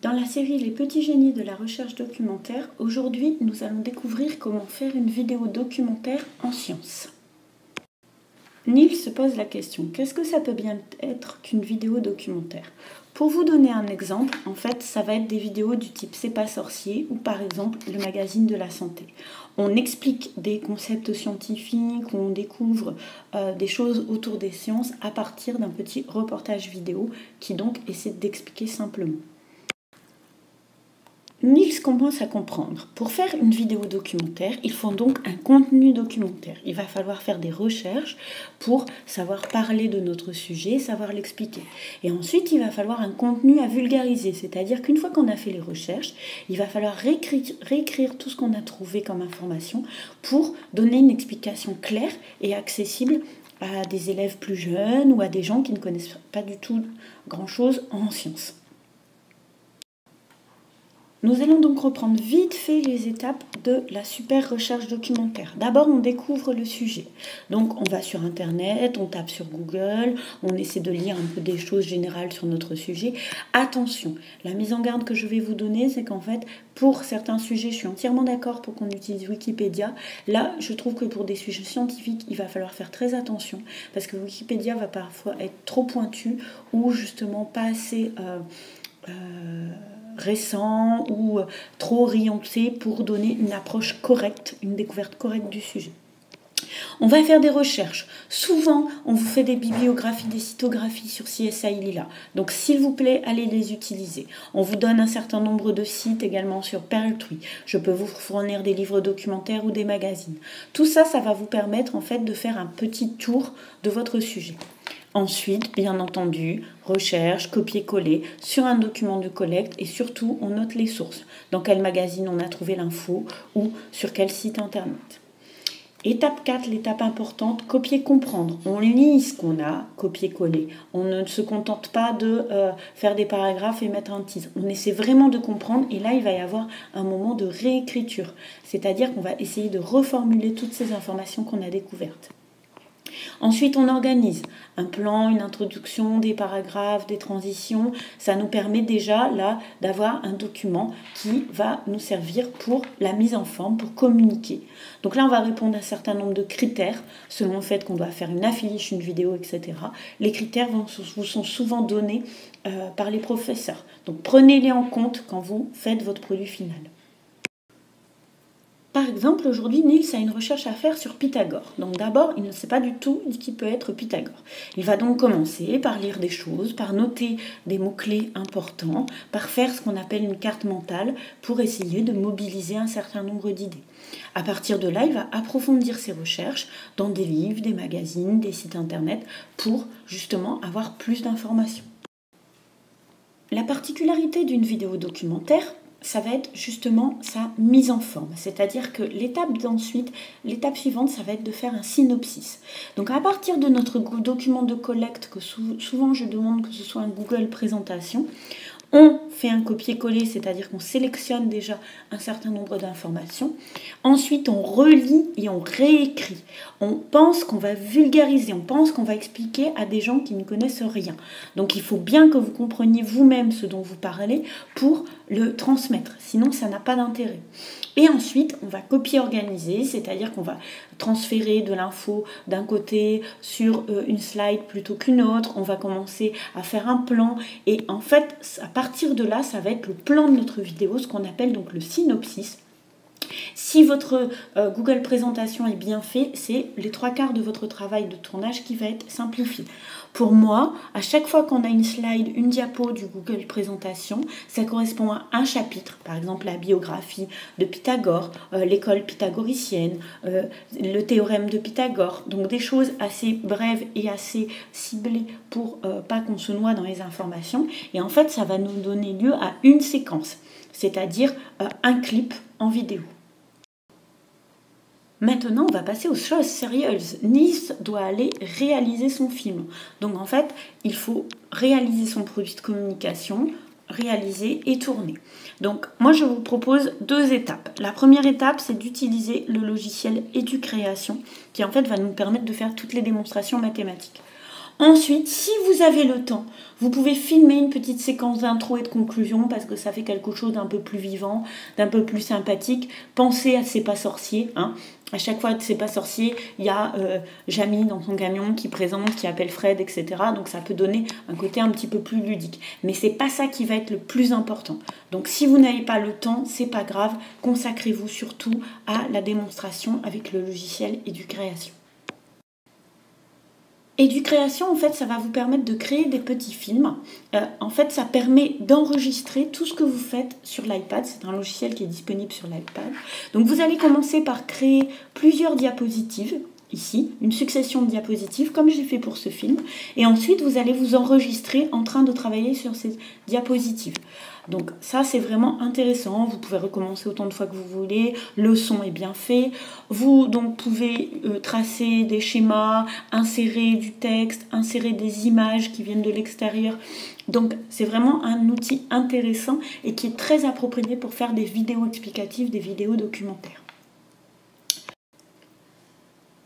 Dans la série Les petits génies de la recherche documentaire, aujourd'hui nous allons découvrir comment faire une vidéo documentaire en sciences. Neil se pose la question, qu'est-ce que ça peut bien être qu'une vidéo documentaire? Pour vous donner un exemple, en fait, ça va être des vidéos du type C'est pas sorcier ou par exemple le magazine de la santé. On explique des concepts scientifiques, on découvre des choses autour des sciences à partir d'un petit reportage vidéo qui donc essaie d'expliquer simplement. Niels commence à comprendre. Pour faire une vidéo documentaire, il faut donc un contenu documentaire. Il va falloir faire des recherches pour savoir parler de notre sujet, savoir l'expliquer. Et ensuite, il va falloir un contenu à vulgariser. C'est-à-dire qu'une fois qu'on a fait les recherches, il va falloir réécrire tout ce qu'on a trouvé comme information pour donner une explication claire et accessible à des élèves plus jeunes ou à des gens qui ne connaissent pas du tout grand-chose en sciences. Nous allons donc reprendre vite fait les étapes de la super recherche documentaire. D'abord, on découvre le sujet. Donc, on va sur Internet, on tape sur Google, on essaie de lire un peu des choses générales sur notre sujet. Attention, la mise en garde que je vais vous donner, c'est qu'en fait, pour certains sujets, je suis entièrement d'accord pour qu'on utilise Wikipédia. Là, je trouve que pour des sujets scientifiques, il va falloir faire très attention parce que Wikipédia va parfois être trop pointu ou justement pas assez récent ou trop orienté pour donner une approche correcte, une découverte correcte du sujet. On va faire des recherches. Souvent, on vous fait des bibliographies, des cytographies sur CSI Lila. Donc, s'il vous plaît, allez les utiliser. On vous donne un certain nombre de sites également sur Perltree. Je peux vous fournir des livres documentaires ou des magazines. Tout ça, ça va vous permettre en fait de faire un petit tour de votre sujet. Ensuite, bien entendu, recherche, copier-coller sur un document de collecte et surtout, on note les sources. Dans quel magazine on a trouvé l'info ou sur quel site internet. Étape 4, l'étape importante, copier-comprendre. On lit ce qu'on a, copier-coller. On ne se contente pas de faire des paragraphes et mettre un titre. On essaie vraiment de comprendre et là, il va y avoir un moment de réécriture. C'est-à-dire qu'on va essayer de reformuler toutes ces informations qu'on a découvertes. Ensuite, on organise un plan, une introduction, des paragraphes, des transitions. Ça nous permet déjà là d'avoir un document qui va nous servir pour la mise en forme, pour communiquer. Donc là, on va répondre à un certain nombre de critères selon le fait qu'on doit faire une affiche, une vidéo, etc. Les critères vous sont souvent donnés par les professeurs. Donc prenez-les en compte quand vous faites votre produit final. Par exemple, aujourd'hui, Niels a une recherche à faire sur Pythagore. Donc d'abord, il ne sait pas du tout qui peut être Pythagore. Il va donc commencer par lire des choses, par noter des mots-clés importants, par faire ce qu'on appelle une carte mentale pour essayer de mobiliser un certain nombre d'idées. À partir de là, il va approfondir ses recherches dans des livres, des magazines, des sites internet pour justement avoir plus d'informations. La particularité d'une vidéo documentaire, ça va être justement sa mise en forme. C'est-à-dire que l'étape suivante, ça va être de faire un synopsis. Donc à partir de notre document de collecte, que souvent je demande que ce soit un Google présentation, on fait un copier-coller, c'est-à-dire qu'on sélectionne déjà un certain nombre d'informations. Ensuite, on relit et on réécrit. On pense qu'on va vulgariser, on pense qu'on va expliquer à des gens qui ne connaissent rien. Donc, il faut bien que vous compreniez vous-même ce dont vous parlez pour le transmettre. Sinon, ça n'a pas d'intérêt. Et ensuite, on va copier-organiser, c'est-à-dire qu'on va transférer de l'info d'un côté sur une slide plutôt qu'une autre. On va commencer à faire un plan. Et en fait, à partir de là, ça va être le plan de notre vidéo, ce qu'on appelle donc le synopsis. Si votre Google présentation est bien fait, c'est les 3/4 de votre travail de tournage qui va être simplifié. Pour moi, à chaque fois qu'on a une slide, une diapo du Google présentation, ça correspond à un chapitre, par exemple la biographie de Pythagore, l'école pythagoricienne, le théorème de Pythagore. Donc des choses assez brèves et assez ciblées pour pas qu'on se noie dans les informations. Et en fait, ça va nous donner lieu à une séquence, c'est-à-dire un clip en vidéo. Maintenant, on va passer aux choses sérieuses. Niels doit aller réaliser son film. Donc en fait, il faut réaliser son produit de communication, réaliser et tourner. Donc moi, je vous propose 2 étapes. La première étape, c'est d'utiliser le logiciel Educreation qui en fait va nous permettre de faire toutes les démonstrations mathématiques. Ensuite, si vous avez le temps, vous pouvez filmer une petite séquence d'intro et de conclusion parce que ça fait quelque chose d'un peu plus vivant, d'un peu plus sympathique. Pensez à C'est pas sorcier. Hein. À chaque fois que C'est pas sorcier, il y a Jamie dans son camion qui présente, qui appelle Fred, etc. Donc ça peut donner un côté un petit peu plus ludique. Mais c'est pas ça qui va être le plus important. Donc si vous n'avez pas le temps, c'est pas grave. Consacrez-vous surtout à la démonstration avec le logiciel Educréation. Educréation, en fait, ça va vous permettre de créer des petits films. En fait, ça permet d'enregistrer tout ce que vous faites sur l'iPad. C'est un logiciel qui est disponible sur l'iPad. Donc, vous allez commencer par créer plusieurs diapositives. Ici, une succession de diapositives, comme j'ai fait pour ce film. Et ensuite, vous allez vous enregistrer en train de travailler sur ces diapositives. Donc ça, c'est vraiment intéressant. Vous pouvez recommencer autant de fois que vous voulez. Le son est bien fait. Vous donc pouvez tracer des schémas, insérer du texte, insérer des images qui viennent de l'extérieur. Donc c'est vraiment un outil intéressant et qui est très approprié pour faire des vidéos explicatives, des vidéos documentaires.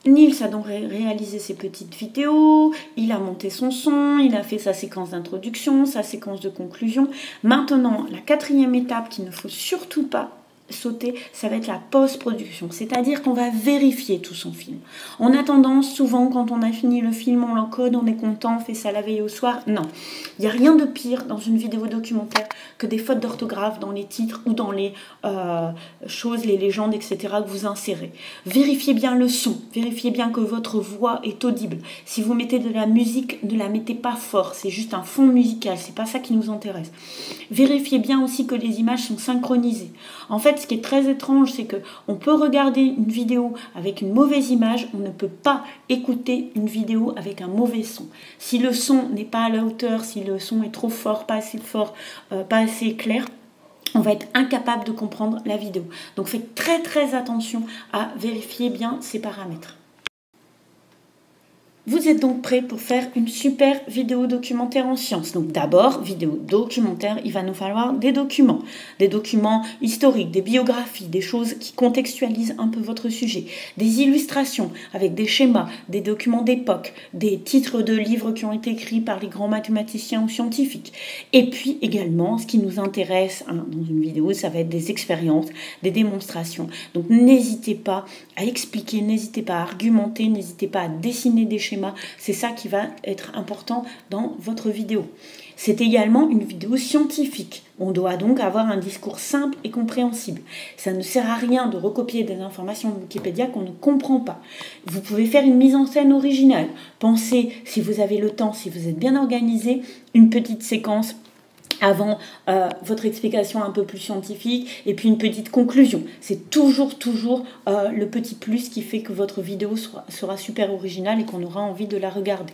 Nils a donc réalisé ses petites vidéos, il a monté son son, il a fait sa séquence d'introduction, sa séquence de conclusion. Maintenant, la quatrième étape qu'il ne faut surtout pas sauter, ça va être la post-production, c'est-à-dire qu'on va vérifier tout son film. On a tendance, souvent, quand on a fini le film, on l'encode, on est content, on fait ça la veille au soir. Non, il n'y a rien de pire dans une vidéo documentaire que des fautes d'orthographe dans les titres ou dans les choses, les légendes, etc. que vous insérez. Vérifiez bien le son, vérifiez bien que votre voix est audible. Si vous mettez de la musique, ne la mettez pas fort, c'est juste un fond musical, c'est pas ça qui nous intéresse. Vérifiez bien aussi que les images sont synchronisées. En fait, ce qui est très étrange, c'est qu'on peut regarder une vidéo avec une mauvaise image, on ne peut pas écouter une vidéo avec un mauvais son. Si le son n'est pas à la hauteur, si le son est trop fort, pas assez clair, on va être incapable de comprendre la vidéo. Donc faites très attention à vérifier bien ces paramètres. Vous êtes donc prêts pour faire une super vidéo documentaire en sciences. Donc d'abord, vidéo documentaire, il va nous falloir des documents historiques, des biographies, des choses qui contextualisent un peu votre sujet, des illustrations avec des schémas, des documents d'époque, des titres de livres qui ont été écrits par les grands mathématiciens ou scientifiques. Et puis également, ce qui nous intéresse dans une vidéo, ça va être des expériences, des démonstrations. Donc n'hésitez pas à expliquer, n'hésitez pas à argumenter, n'hésitez pas à dessiner des schémas. C'est ça qui va être important dans votre vidéo. C'est également une vidéo scientifique. On doit donc avoir un discours simple et compréhensible. Ça ne sert à rien de recopier des informations de Wikipédia qu'on ne comprend pas. Vous pouvez faire une mise en scène originale. Pensez, si vous avez le temps, si vous êtes bien organisé, une petite séquence avant votre explication un peu plus scientifique et puis une petite conclusion. C'est toujours le petit plus qui fait que votre vidéo sera super originale et qu'on aura envie de la regarder.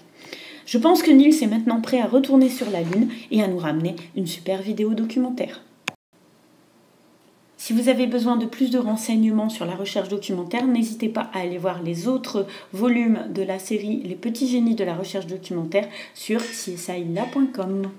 Je pense que Nils est maintenant prêt à retourner sur la Lune et à nous ramener une super vidéo documentaire. Si vous avez besoin de plus de renseignements sur la recherche documentaire, n'hésitez pas à aller voir les autres volumes de la série Les petits génies de la recherche documentaire sur csilab.com.